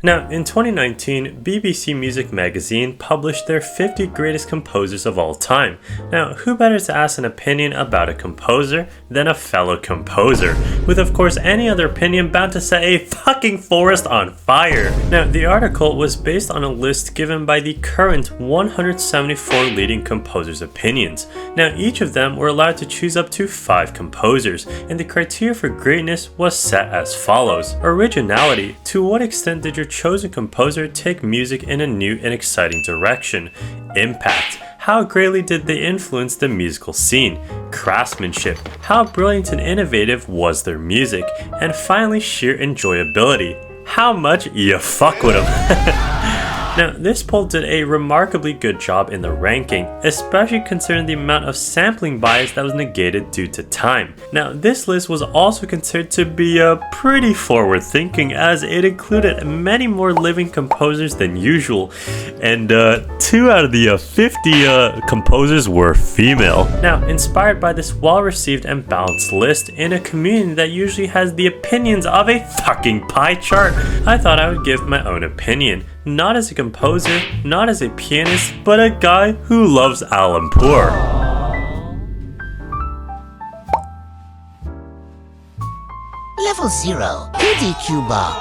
Now, in 2019, BBC Music Magazine published their 50 greatest composers of all time. Now, who better to ask an opinion about a composer than a fellow composer, with of course any other opinion bound to set a fucking forest on fire. Now, the article was based on a list given by the current 174 leading composers' opinions. Now, each of them were allowed to choose up to 5 composers, and the criteria for greatness was set as follows. Originality: to what extent did your chosen composer take music in a new and exciting direction? Impact: how greatly did they influence the musical scene? Craftsmanship: how brilliant and innovative was their music? And finally, sheer enjoyability: how much you fuck with them. Now, this poll did a remarkably good job in the ranking, especially considering the amount of sampling bias that was negated due to time. Now, this list was also considered to be pretty forward-thinking, as it included many more living composers than usual, and 2 out of the 50 composers were female. Now, inspired by this well-received and balanced list in a community that usually has the opinions of a fucking pie chart, I thought I would give my own opinion. Not as a composer, not as a pianist, but a guy who loves Alan Poor. Level 0, PDQ Bug.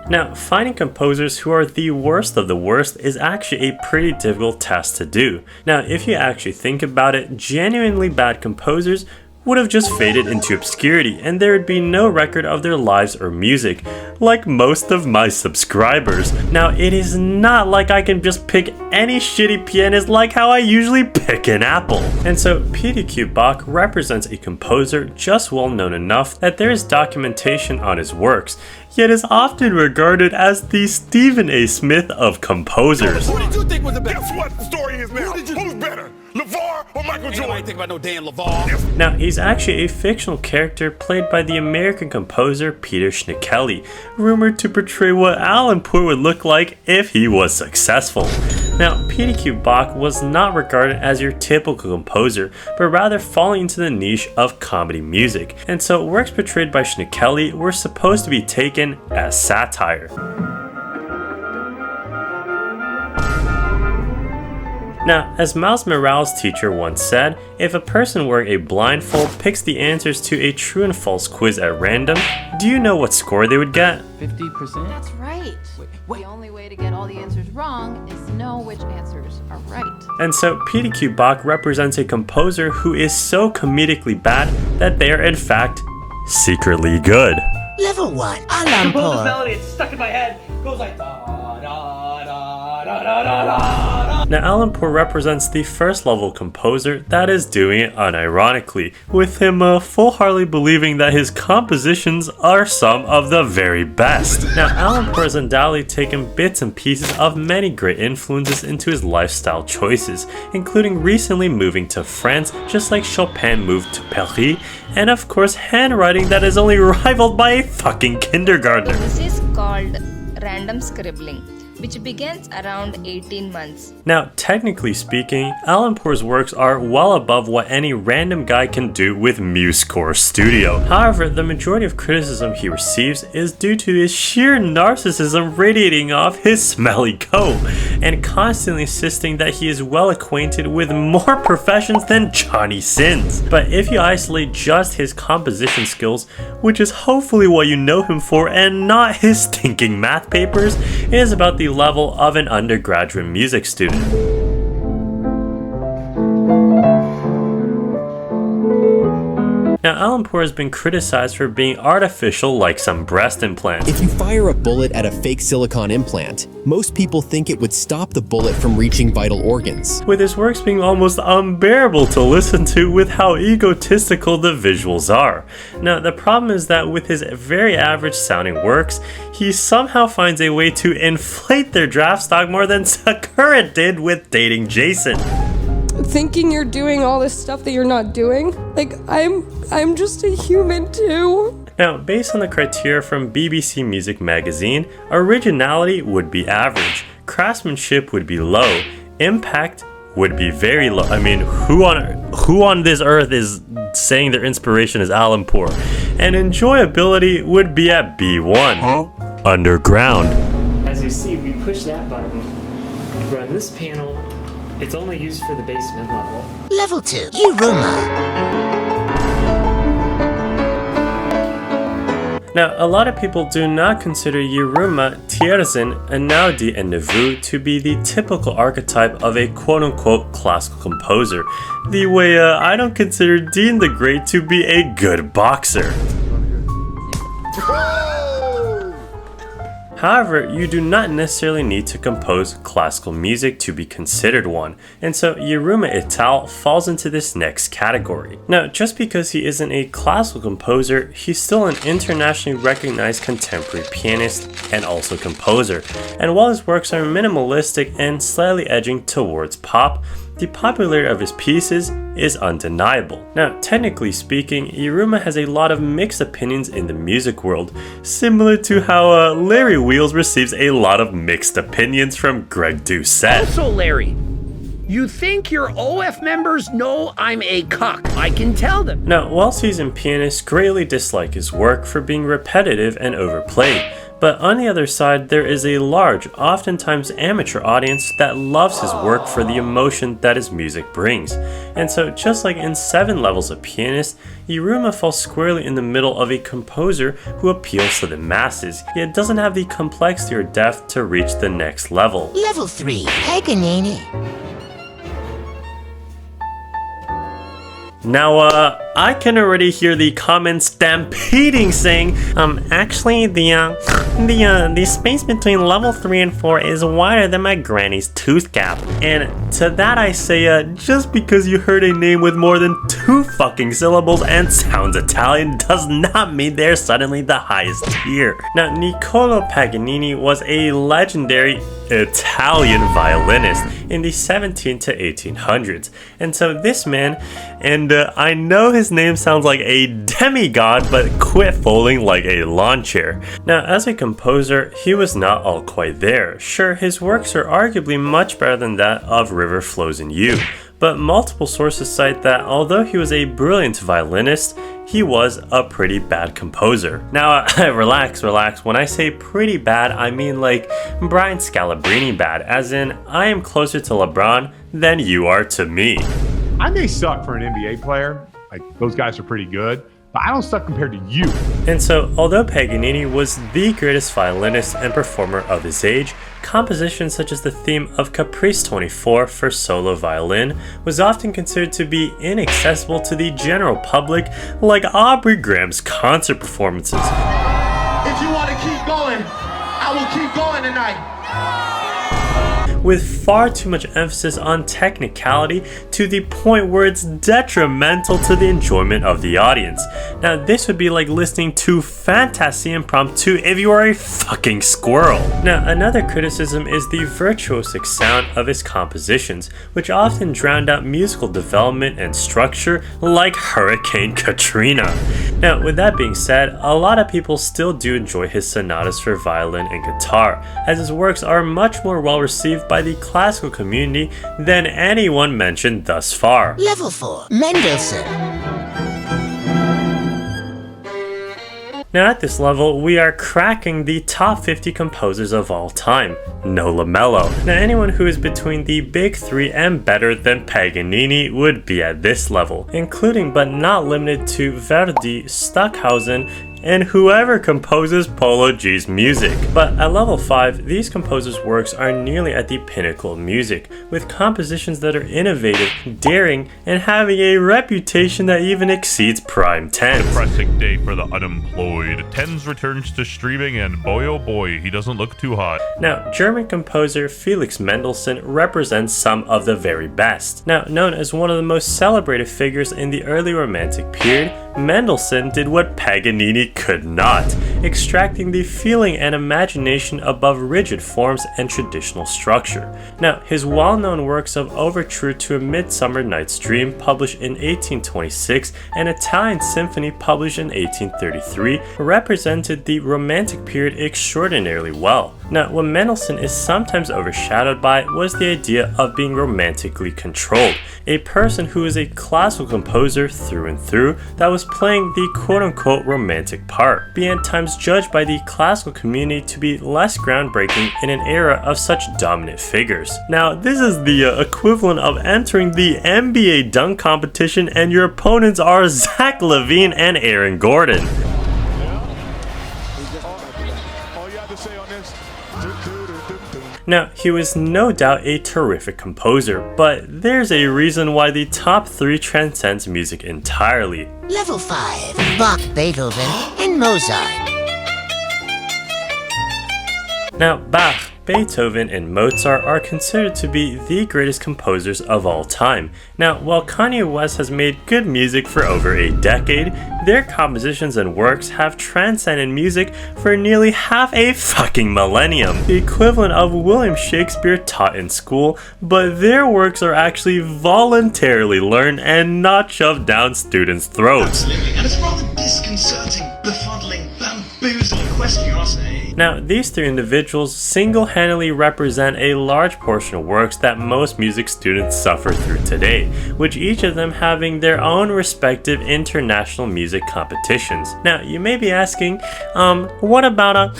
Now, finding composers who are the worst of the worst is actually a pretty difficult task to do. Now, if you actually think about it, genuinely bad composers would have just faded into obscurity, and there would be no record of their lives or music, like most of my subscribers. Now, it is not like I can just pick any shitty pianist like how I usually pick an apple. And so, PDQ Bach represents a composer just well known enough that there is documentation on his works, yet is often regarded as the Stephen A. Smith of composers. Who did you think was the best? Guess what the story is now? Who's better, LeVar or Michael Jordan? I ain't think about no damn LeVar. Now, he's actually a fictional character played by the American composer Peter Schnickelly, rumored to portray what Alan Poor would look like if he was successful. Now, PDQ Bach was not regarded as your typical composer, but rather falling into the niche of comedy music, and so works portrayed by Schnickelly were supposed to be taken as satire. Now, as Miles Morales' teacher once said, if a person wearing a blindfold picks the answers to a true and false quiz at random, do you know what score they would get? 50%? That's right. The only way to get all the answers wrong is to know which answers are right. And so PDQ Bach represents a composer who is so comedically bad that they are in fact secretly good. Level 1, Alan Compose this Poor. melody, it's stuck in my head. It goes like da da da da da da da da. Now, Alan Poor represents the first level composer that is doing it unironically, with him full-heartedly believing that his compositions are some of the very best. Now, Alan Poor has undoubtedly taken bits and pieces of many great influences into his lifestyle choices, including recently moving to France, just like Chopin moved to Paris, and of course handwriting that is only rivaled by a fucking kindergartner. This is called random scribbling, which begins around 18 months. Now, technically speaking, Alan Poor's works are well above what any random guy can do with MuseScore Studio. However, the majority of criticism he receives is due to his sheer narcissism radiating off his smelly coat, and constantly insisting that he is well acquainted with more professions than Johnny Sins. But if you isolate just his composition skills, which is hopefully what you know him for and not his stinking math papers, it is about the level of an undergraduate music student. Now, Alan Poor has been criticized for being artificial like some breast implants. If you fire a bullet at a fake silicone implant, most people think it would stop the bullet from reaching vital organs. With his works being almost unbearable to listen to with how egotistical the visuals are. Now, the problem is that with his very average sounding works, he somehow finds a way to inflate their draft stock more than Sakura did with Dating Jason. Thinking you're doing all this stuff that you're not doing. Like, I'm just a human too. Now, based on the criteria from BBC Music Magazine, originality would be average, craftsmanship would be low, impact would be very low. I mean, who on this earth is saying their inspiration is Alan Poor? and enjoyability would be at B1. Underground. As you see, we push that button. Run this panel. It's only used for the basement level. Level 2, Yiruma. Now, a lot of people do not consider Yiruma, Tierzen, Einaudi, and Nevu to be the typical archetype of a quote-unquote classical composer, the way I don't consider Dean the Great to be a good boxer. However, you do not necessarily need to compose classical music to be considered one, and so Yiruma et al. Falls into this next category. Now, just because he isn't a classical composer, he's still an internationally recognized contemporary pianist and also composer, and while his works are minimalistic and slightly edging towards pop, the popularity of his pieces is undeniable. Now, technically speaking, Yiruma has a lot of mixed opinions in the music world, similar to how Larry Wheels receives a lot of mixed opinions from Greg Doucette. Also, Larry, you think your OF members know I'm a cuck. I can tell them. Now, while seasoned pianists greatly dislike his work for being repetitive and overplayed, but on the other side, there is a large, oftentimes amateur audience that loves his work for the emotion that his music brings. And so, just like in 7 levels of pianist, Yiruma falls squarely in the middle of a composer who appeals to the masses, yet doesn't have the complexity or depth to reach the next level. Level 3, Paganini. Now, I can already hear the comments stampeding saying, actually, the space between level 3 and 4 is wider than my granny's tooth gap. And to that I say, just because you heard a name with more than 2 fucking syllables and sounds Italian does not mean they're suddenly the highest tier. Now, Niccolò Paganini was a legendary Italian violinist in the 17 to 1800s. And so this man, and I know his name sounds like a demigod, but quit folding like a lawn chair. Now, as a composer, he was not all quite there. Sure, his works are arguably much better than that of River Flows in You, but multiple sources cite that although he was a brilliant violinist, he was a pretty bad composer. Now, relax. When I say pretty bad, I mean like Brian Scalabrine bad, as in I am closer to LeBron than you are to me. I may suck for an NBA player, like those guys are pretty good, but I don't suck compared to you. And so, although Paganini was the greatest violinist and performer of his age, compositions such as the theme of Caprice 24 for solo violin was often considered to be inaccessible to the general public, like Aubrey Graham's concert performances. If you want to keep going, I will keep going tonight. With far too much emphasis on technicality to the point where it's detrimental to the enjoyment of the audience. Now, this would be like listening to Fantasy Impromptu if you are a fucking squirrel. Now, another criticism is the virtuosic sound of his compositions, which often drowned out musical development and structure like Hurricane Katrina. Now, with that being said, a lot of people still do enjoy his sonatas for violin and guitar, as his works are much more well received by the classical community than anyone mentioned thus far. Level 4, Mendelssohn. Now at this level, we are cracking the top 50 composers of all time. No Lamello. Now anyone who is between the big 3 and better than Paganini would be at this level, including but not limited to Verdi, Stockhausen, and whoever composes Polo G's music. But at level 5, these composers' works are nearly at the pinnacle of music, with compositions that are innovative, daring, and having a reputation that even exceeds Prime 10. Depressing day for the unemployed. Tens returns to streaming, and boy oh boy, he doesn't look too hot. Now, German composer Felix Mendelssohn represents some of the very best. Now, known as one of the most celebrated figures in the early Romantic period, Mendelssohn did what Paganini could not, extracting the feeling and imagination above rigid forms and traditional structure. Now, his well-known works of Overture to a Midsummer Night's Dream, published in 1826, and Italian Symphony, published in 1833, represented the Romantic period extraordinarily well. Now, what Mendelssohn is sometimes overshadowed by was the idea of being romantically controlled, a person who is a classical composer through and through that was playing the quote-unquote romantic part, being at times judged by the classical community to be less groundbreaking in an era of such dominant figures. Now, this is the equivalent of entering the NBA dunk competition and your opponents are Zach LaVine and Aaron Gordon. Now, he was no doubt a terrific composer, but there's a reason why the top 3 transcends music entirely. Level 5. Bach, Beethoven, and Mozart. Now, Bach, Beethoven, and Mozart are considered to be the greatest composers of all time. Now, while Kanye West has made good music for over a decade, their compositions and works have transcended music for nearly half a fucking millennium, the equivalent of William Shakespeare taught in school, but their works are actually voluntarily learned and not shoved down students' throats. Absolutely, and it's rather disconcerting, befuddling, bamboozling question you're asking. Now, these 3 individuals single-handedly represent a large portion of works that most music students suffer through today, with each of them having their own respective international music competitions. Now, you may be asking, what about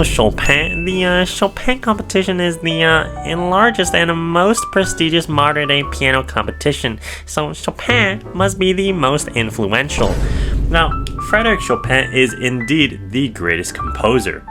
Chopin? The Chopin competition is the largest and most prestigious modern-day piano competition, so Chopin must be the most influential. Now, Frédéric Chopin is indeed the greatest composer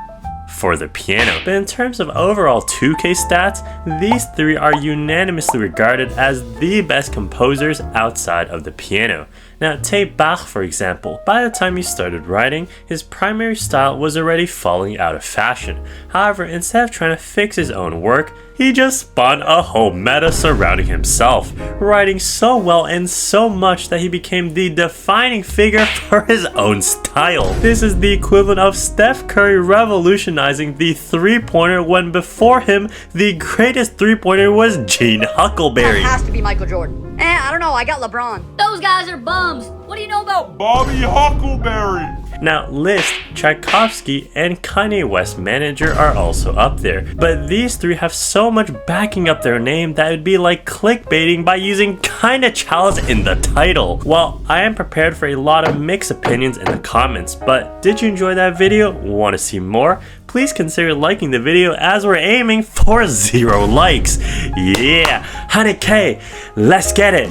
for the piano, but in terms of overall 2K stats, these 3 are unanimously regarded as the best composers outside of the piano. Now, take Bach for example. By the time he started writing, his primary style was already falling out of fashion. However, instead of trying to fix his own work, he just spun a whole meta surrounding himself, writing so well and so much that he became the defining figure for his own style. This is the equivalent of Steph Curry revolutionizing the three-pointer when before him, the greatest three-pointer was Gene Huckleberry. That has to be Michael Jordan. I don't know, I got LeBron. Those guys are bums. What do you know about Bobby Huckleberry? Now, Liszt, Tchaikovsky, and Kanye West's manager are also up there, but these 3 have so much backing up their name that it would be like clickbaiting by using Kinda Chalice in the title. Well, I am prepared for a lot of mixed opinions in the comments, but did you enjoy that video? Want to see more? Please consider liking the video as we're aiming for 0 likes. Yeah, 100K, let's get it.